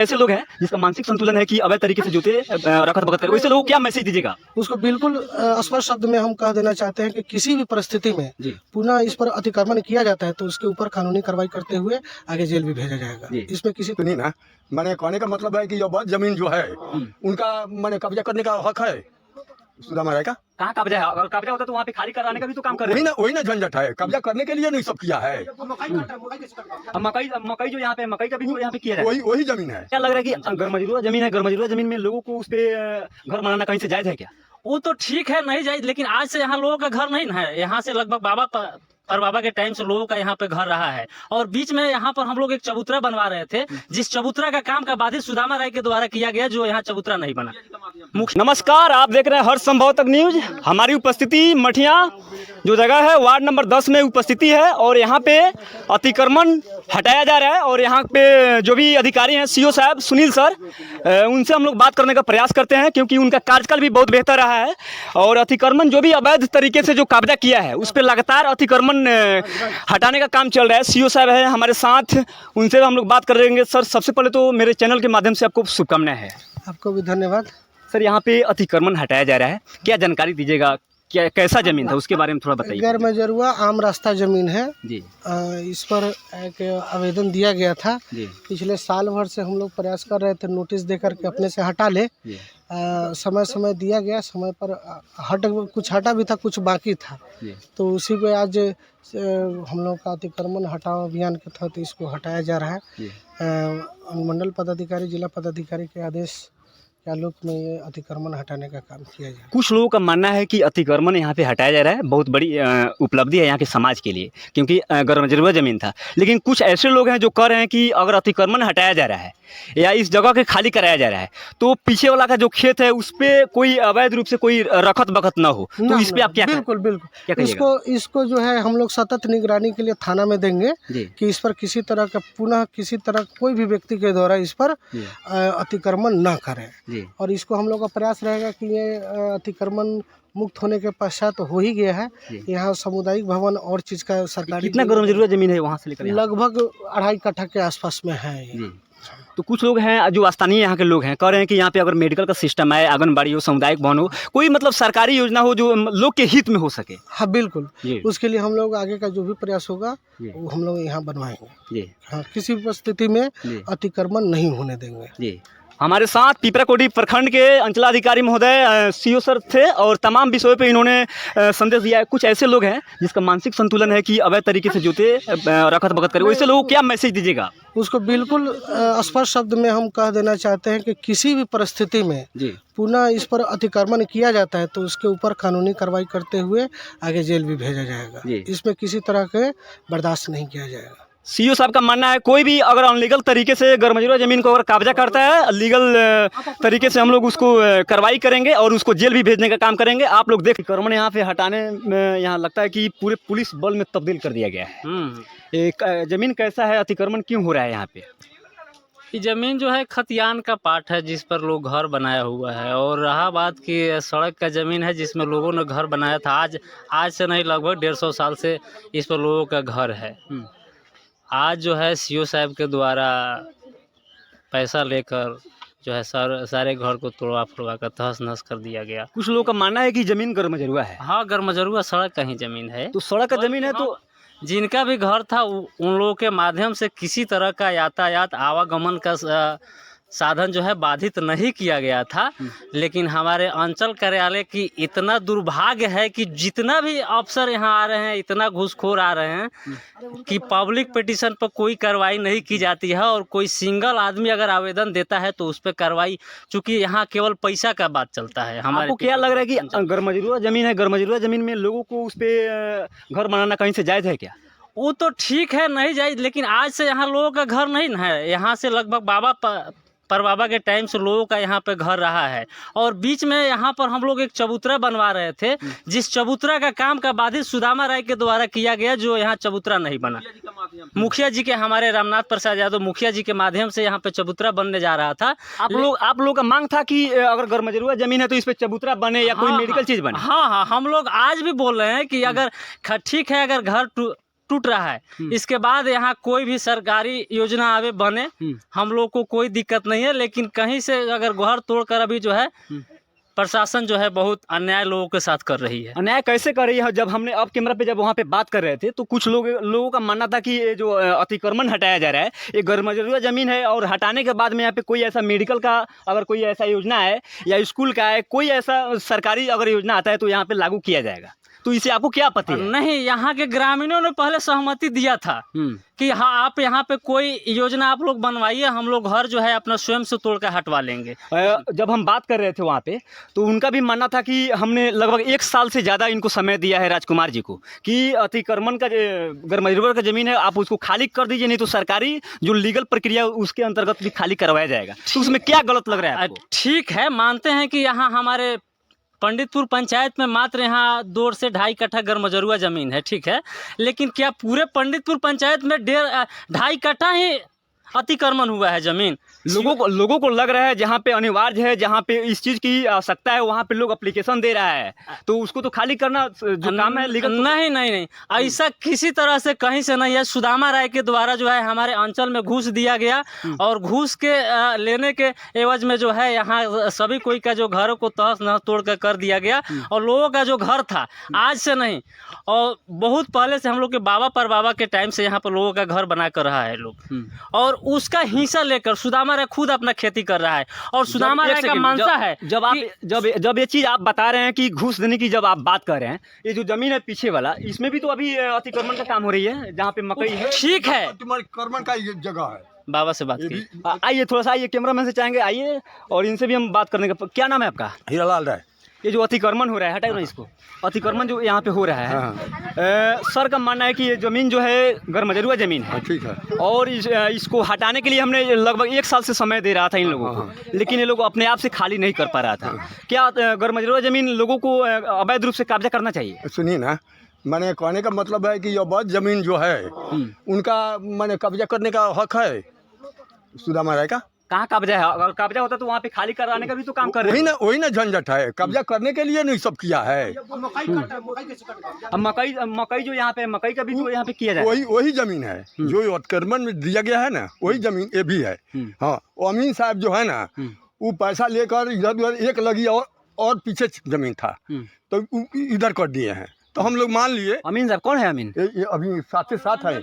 ऐसे लोग हैं जिसका मानसिक संतुलन है कि अवैध तरीके से जूते रखत बखत करे, वैसे लोगों को क्या मैसेज दीजिएगा? उसको बिल्कुल स्पष्ट शब्द में हम कह देना चाहते हैं कि किसी भी परिस्थिति में जी पुनः इस पर अतिक्रमण किया जाता है तो उसके ऊपर कानूनी कार्रवाई करते हुए आगे जेल भी भेजा जाएगा। जी। इसमें किसी नहीं ना, मैंने कहने का मतलब है कि ये बहुत जमीन जो है उनका मैंने कब्जा करने का हक है सुदामा राय का। कहाँ कब्जा है? अगर कब्जा होता तो वहाँ पे खाली कराने का भी तो काम कर रहे हैं। वही ना झंझट है, कब्जा करने के लिए नहीं सब किया है। अब मकई जो यहाँ पे मकई का भी जो यहाँ पे किया है, वही जमीन है। क्या लग रहा है कि गैरमजरूरा जमीन है, गैरमजरूरा जमीन में लोगों को उस पे घर बनाना कहीं से जायज है क्या? वो तो ठीक है, नहीं जाए, लेकिन आज से यहाँ लोगों का घर नहीं है। यहाँ से लगभग बाबा के टाइम से लोगों का यहाँ पे घर रहा है, और बीच में यहाँ पर हम लोग एक चबूतरा बनवा रहे थे, जिस चबूतरा का काम का बाधित सुदामा राय के द्वारा किया गया, जो यहाँ चबूतरा नहीं बना। नमस्कार, आप देख रहे हैं हर संभव तक न्यूज। हमारी उपस्थिति मठिया जो जगह है वार्ड नंबर 10 में उपस्थिति है, और यहाँ पे अतिक्रमण हटाया जा रहा है। और यहाँ पे जो भी अधिकारी हैं, सीओ साहब सुनील सर, उनसे हम लोग बात करने का प्रयास करते हैं, क्योंकि उनका कार्यकाल भी बहुत बेहतर रहा है। और अतिक्रमण जो भी अवैध तरीके से जो कब्जा किया है उस पर लगातार अतिक्रमण हटाने का काम चल रहा है। सीओ साहब है हमारे साथ, उनसे हम लोग बात करेंगे। सर, सबसे पहले तो मेरे चैनल के माध्यम से आपको शुभकामनाएं हैं। आपको भी धन्यवाद। सर, यहाँ पे अतिक्रमण हटाया जा रहा है, क्या जानकारी दीजिएगा? क्या कैसा जमीन था उसके बारे में थोड़ा बताइए। गैरमजरूआ आम रास्ता जमीन है जी इस पर एक आवेदन दिया गया था। जी पिछले साल भर से हम लोग प्रयास कर रहे थे नोटिस देकर के अपने से हटा ले। जी समय दिया गया, समय पर कुछ हटा भी था, कुछ बाकी था। जी तो उसी पे आज हम लोग का अतिक्रमण हटाओ अभियान के तहत इसको हटाया जा रहा है। जी अनुमंडल पदाधिकारी, जिला पदाधिकारी के आदेश के आलोक में ये अतिक्रमण हटाने का काम किया जाए। कुछ लोगों का मानना है कि अतिक्रमण यहाँ पे हटाया जा रहा है, बहुत बड़ी उपलब्धि है यहाँ के समाज के लिए, क्योंकि गैरमजरूरा जमीन था। लेकिन कुछ ऐसे लोग हैं जो कह रहे हैं कि अगर अतिक्रमण हटाया जा रहा है या इस जगह के खाली कराया जा रहा है तो पीछे वाला का जो खेत है उस पे कोई अवैध रूप से कोई रखत बखत ना हो, तो इस पे आप क्या बिल्कुल क्या कहिएगा? इसको जो है हम लोग सतत निगरानी के लिए थाना में देंगे कि इस पर किसी तरह का पुनः किसी तरह कोई भी व्यक्ति के द्वारा इस पर अतिक्रमण ना करें। और इसको हम लोग का प्रयास रहेगा कि ये अतिक्रमण मुक्त होने के पश्चात तो हो ही गया है। यहाँ सामुदायिक भवन और चीज़ का सरकारी कितना गैरमजरूरा जमीन है वहाँ से लेकर लगभग 2.5 कट्ठा के आसपास में है ये। तो कुछ लोग हैं जो स्थानीय यहाँ के लोग हैं, कह रहे हैं कि यहाँ पे अगर मेडिकल का सिस्टम है, आंगनबाड़ी हो, सामुदायिक भवन हो, कोई मतलब सरकारी योजना हो जो लोग के हित में हो सके। हाँ बिल्कुल, उसके लिए हम लोग आगे का जो भी प्रयास होगा वो हम लोग यहाँ बनवाएंगे। हाँ, किसी भी परिस्थिति में अतिक्रमण नहीं होने देंगे। जी, हमारे साथ पिपराकोटी प्रखंड के अंचलाधिकारी महोदय सीओ सर थे, और तमाम विषयों पे इन्होंने संदेश दिया है। कुछ ऐसे लोग हैं जिसका मानसिक संतुलन है कि अवैध तरीके से जूते रखत बखत करे, वैसे लोगों को क्या मैसेज दीजिएगा? उसको बिल्कुल स्पष्ट शब्द में हम कह देना चाहते हैं कि किसी भी परिस्थिति में पुनः इस पर अतिक्रमण किया जाता है तो उसके ऊपर कानूनी कार्रवाई करते हुए आगे जेल भी भेजा जाएगा। इसमें किसी तरह के बर्दाश्त नहीं किया जाएगा। सीओ साहब का मानना है कोई भी अगर अनलीगल तरीके से गैरमजरूरा जमीन को अगर कब्जा करता है, लीगल तरीके से हम लोग उसको कार्रवाई करेंगे और उसको जेल भी भेजने का काम करेंगे। आप लोग देख, अतिक्रमण यहाँ पे हटाने में यहाँ लगता है कि पूरे पुलिस बल में तब्दील कर दिया गया है। एक जमीन कैसा है, अतिक्रमण क्यों हो रहा है यहाँ पे? ये जमीन जो है खतियान का पार्ट है जिस पर लोग घर बनाया हुआ है, और रहा बात की सड़क का जमीन है जिसमें लोगों ने घर बनाया था। आज से नहीं, लगभग 150 साल से इस पर लोगों का घर है। आज जो है सीओ साहब के द्वारा पैसा लेकर जो है सारे घर को तोड़वा फोड़वा कर तहस नहस कर दिया गया। कुछ लोगों का मानना है कि जमीन गैरमजरूरा है। हाँ, गैरमजरूरा सड़क का ही जमीन है। तो सड़क का जमीन है तो जिनका भी घर था उन लोगों के माध्यम से किसी तरह का यातायात आवागमन का साधन जो है बाधित नहीं किया गया था। लेकिन हमारे अंचल कार्यालय की इतना दुर्भाग्य है कि जितना भी अफसर यहाँ आ रहे हैं, इतना घूसखोर आ रहे हैं कि पब्लिक पिटीशन पर कोई कार्रवाई नहीं की जाती है। और कोई सिंगल आदमी अगर आवेदन देता है तो उस पर कार्रवाई, चूँकि यहाँ केवल पैसा का बात चलता है। आपको क्या लग रहा है कि गैरमजरूरा जमीन है, गैरमजरूरा जमीन में लोगों को उस पर घर बनाना कहीं से जायज़ है क्या? वो तो ठीक है, नहीं जाए, लेकिन आज से यहाँ लोगों का घर नहीं है। यहाँ से लगभग बाबा के टाइम से लोगों का यहाँ पे घर रहा है, और बीच में यहाँ पर हम लोग एक चबूतरा बनवा रहे थे, जिस चबूतरा का काम का बाधित सुदामा राय के द्वारा किया गया, जो यहाँ चबूतरा नहीं बना। मुखिया जी के, हमारे रामनाथ प्रसाद यादव मुखिया जी के माध्यम से यहाँ पे चबूतरा बनने जा रहा था। आप लोग का मांग था कि अगर गैरमजरूरा जमीन है तो इस पे चबूतरा बने या कोई मेडिकल चीज बने। हाँ, हम लोग आज भी बोल रहे हैं कि अगर ठीक है, अगर घर टूट रहा है, इसके बाद यहाँ कोई भी सरकारी योजना आवे बने, हम लोग को कोई दिक्कत नहीं है। लेकिन कहीं से अगर घर तोड़कर अभी जो है प्रशासन जो है बहुत अन्याय लोगों के साथ कर रही है। अन्याय कैसे कर रही है? जब हमने ऑफ कैमरा पे जब वहाँ पे बात कर रहे थे तो कुछ लोगों का मानना था कि ये जो अतिक्रमण हटाया जा रहा है ये गैरमजरूरिया ज़मीन है, और हटाने के बाद में यहाँ पे कोई ऐसा मेडिकल का अगर कोई ऐसा योजना है या स्कूल का है, कोई ऐसा सरकारी अगर योजना आता है तो यहाँ पे लागू किया जाएगा। तो इसे आपको क्या आपत्ति है? नहीं, यहाँ के ग्रामीणों ने पहले सहमति दिया था कि हाँ आप यहाँ पे कोई योजना आप लोग बनवाइए, हम लोग घर जो है अपना स्वयं से तोड़ कर हटवा लेंगे। जब हम बात कर रहे थे वहाँ पे तो उनका भी मानना था कि हमने लगभग 1 साल से ज़्यादा इनको समय दिया है राजकुमार जी को कि अतिक्रमण का गैरमजरूरिया का ज़मीन है, आप उसको खाली कर दीजिए, नहीं तो सरकारी जो लीगल प्रक्रिया उसके अंतर्गत भी खाली करवाया जाएगा। तो उसमें क्या गलत लग रहा है आपको? ठीक है, मानते हैं कि यहाँ हमारे पंडितपुर पंचायत में मात्र यहाँ 2 से 2.5 कट्ठा गैरमजरूरिया ज़मीन है, ठीक है, लेकिन क्या पूरे पंडितपुर पंचायत में 2.5 कट्ठा ही अतिक्रमण हुआ है ज़मीन? लोगों को लग रहा है जहाँ पे अनिवार्य है, जहाँ पे इस चीज़ की आवश्यकता है वहाँ पे लोग एप्लीकेशन दे रहा है, तो उसको तो खाली करना जो काम है लीगल। नहीं, ऐसा किसी तरह से कहीं से नहीं है। सुदामा राय के द्वारा जो है हमारे अंचल में घूस दिया गया, और घूस के लेने के एवज में जो है यहाँ सभी कोई का जो घरों को तहस नहस तोड़ कर दिया गया, और लोगों का जो घर था आज से नहीं और बहुत पहले से हम लोग के बाबा परबाबा के टाइम से यहाँ पर लोगों का घर बना कर रहा है लोग, और उसका हिस्सा लेकर सुदामा राय खुद अपना खेती कर रहा है। और सुदामा राय का मानसा है जब ये चीज़ आप बता रहे हैं कि घूस देने की जब आप बात कर रहे हैं, ये जो जमीन है पीछे वाला, इसमें भी तो अभी अतिक्रमण का काम हो रही है जहाँ पे मकई है। ठीक है, अतिक्रमण का ये जगह है। बाबा से बात की। आइए थोड़ा सा, आइए कैमरा मैन से चाहेंगे, आइए और इनसे भी हम बात करने का। क्या नाम है आपका? हीरालाल राय। ये जो अतिक्रमण हो रहा है, हटाओ ना इसको, अतिक्रमण जो यहाँ पे हो रहा है, सर का मानना है कि ये ज़मीन जो है गैरमजरूरिया ज़मीन है। ठीक है। और इसको हटाने के लिए हमने लगभग 1 साल से समय दे रहा था इन लोगों को, लेकिन ये लोग अपने आप से खाली नहीं कर पा रहा था। क्या गैरमजरूरिया ज़मीन लोगों को अवैध रूप से कब्जा करना चाहिए? सुनिए ना, मैंने कहने का मतलब है कि ये अवैध ज़मीन जो है उनका मैंने कब्जा करने का हक है सुदामा राय का। कहाँ कब्जा है? अगर कब्जा होता तो वहाँ पे खाली कराने का भी तो काम कर रहे हैं। वही ना झंझट है, कब्जा करने के लिए नहीं सब किया है। अब मकई जो यहाँ पे मकई का भी जो यहाँ पे किया जाए, वही जमीन है जो अतिक्रमण में दिया गया है ना, वही जमीन ये भी है। हाँ, अमीन साहब जो है ना, वो पैसा लेकर इधर उधर एक लगी और पीछे जमीन था तो इधर कर दिए हैं। तो हम लोग मान लिए। अमीन साहब कौन है? अमीन ये अभी साथ है।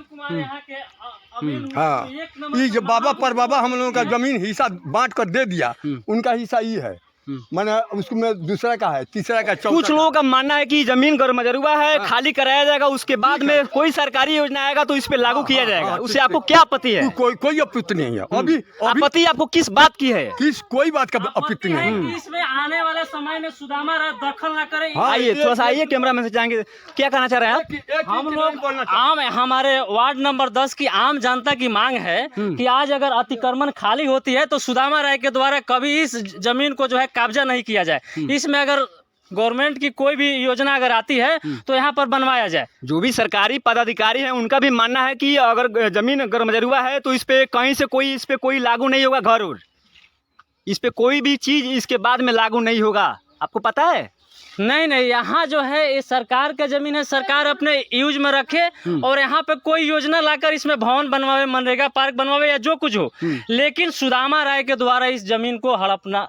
हाँ, ये जो बाबा पर बाबा हम लोगों का जमीन हिस्सा बांट कर दे दिया, उनका हिस्सा ये है, मैंने उसमें दूसरा का है, तीसरा का, चौथा। कुछ लोगों का मानना है कि जमीन गैरमजरूरिया है, खाली कराया जाएगा, उसके बाद में कोई सरकारी योजना आएगा तो इस पे लागू किया जाएगा। उससे आपको क्या आपत्ति है? कोई आपत्ति नहीं है। अभी आपत्ति आपको किस बात की है? कोई बात का आपत्ति नहीं है। इसमें आने वाले समय में सुदामा राय दखल न करे। आइए थोड़ा सा, आइए कैमरा मैन से चाहेंगे, क्या कहना चाह रहे हैं आप? हम लोग हमारे वार्ड नंबर 10 की आम जनता की मांग है कि आज अगर अतिक्रमण खाली होती है तो सुदामा राय के द्वारा कभी इस जमीन को जो है कब्जा नहीं किया जाए। इसमें अगर गवर्नमेंट की कोई भी योजना अगर आती है तो यहाँ पर बनवाया जाए। जो भी सरकारी पदाधिकारी हैं उनका भी मानना है कि अगर जमीन गैरमजरूरिया है तो इस पे कहीं से कोई लागू नहीं होगा, घर और इस पे कोई भी चीज इसके बाद में लागू नहीं होगा। आपको पता है? नहीं, यहाँ जो है ये सरकार का जमीन है, सरकार अपने यूज में रखे और यहाँ पे कोई योजना लाकर इसमें भवन बनवावे, मनरेगा पार्क बनवावे या जो कुछ हो, लेकिन सुदामा राय के द्वारा इस जमीन को हड़पना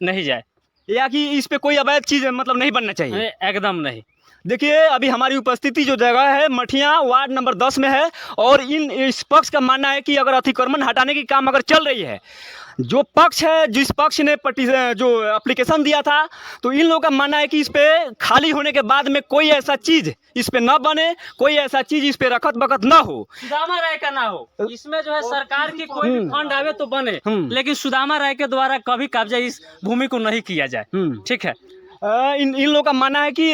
नहीं जाए, या कि इस पे कोई अवैध चीज मतलब नहीं बनना चाहिए। एकदम नहीं। देखिए अभी हमारी उपस्थिति जो जगह है मठिया वार्ड नंबर 10 में है, और इस पक्ष का मानना है कि अगर अतिक्रमण हटाने की काम अगर चल रही है, जो पक्ष है जिस पक्ष ने जो एप्लीकेशन दिया था, तो इन लोगों का मानना है कि इस पे खाली होने के बाद में कोई ऐसा चीज इस पे न बने, कोई ऐसा चीज इस पे रखत बखत ना हो, सुदामा राय का ना हो। इसमें जो है सरकार की कोई भी फंड आवे तो बने, लेकिन सुदामा राय के द्वारा कभी कब्जा इस भूमि को नहीं किया जाए। ठीक है। इन लोगों का मानना है कि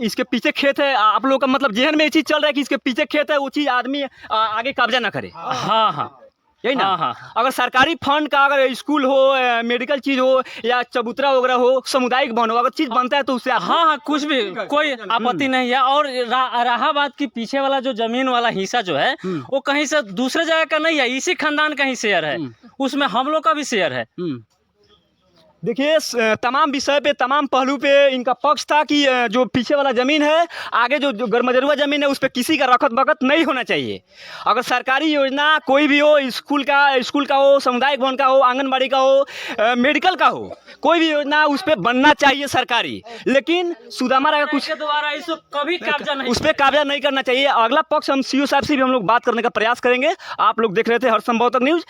इसके पीछे खेत है। आप लोगों का मतलब जहन में ये चीज चल रहा है कि इसके पीछे खेत है, वो चीज आदमी आगे कब्जा ना करे। हाँ, यही ना। हाँ। अगर सरकारी फंड का अगर स्कूल हो, मेडिकल चीज हो या चबूतरा वगैरह हो, सामुदायिक भवन हो, अगर चीज बनता है तो उससे हाँ कुछ भी कोई आपत्ति नहीं है। और रहा बात की पीछे वाला जो जमीन वाला हिस्सा जो है वो कहीं से दूसरे जगह का नहीं है, इसी खानदान का ही शेयर है, उसमें हम लोग का भी शेयर है। देखिए तमाम विषय पे, तमाम पहलू पे इनका पक्ष था कि जो पीछे वाला ज़मीन है, आगे जो गरमजरुआ ज़मीन है, उस पर किसी का रखत बखत नहीं होना चाहिए। अगर सरकारी योजना कोई भी हो, स्कूल का हो, सामुदायिक भवन का हो, आंगनबाड़ी का हो, मेडिकल का हो, कोई भी योजना उस पर बनना चाहिए सरकारी। लेकिन सुदामा राय कुछ द्वारा इसको कभी कब्जा नहीं, उस पर कब्जा नहीं करना चाहिए। अगला पक्ष हम CO साहब से भी हम लोग बात करने का प्रयास करेंगे। आप लोग देख रहे थे हर संभव तक न्यूज़।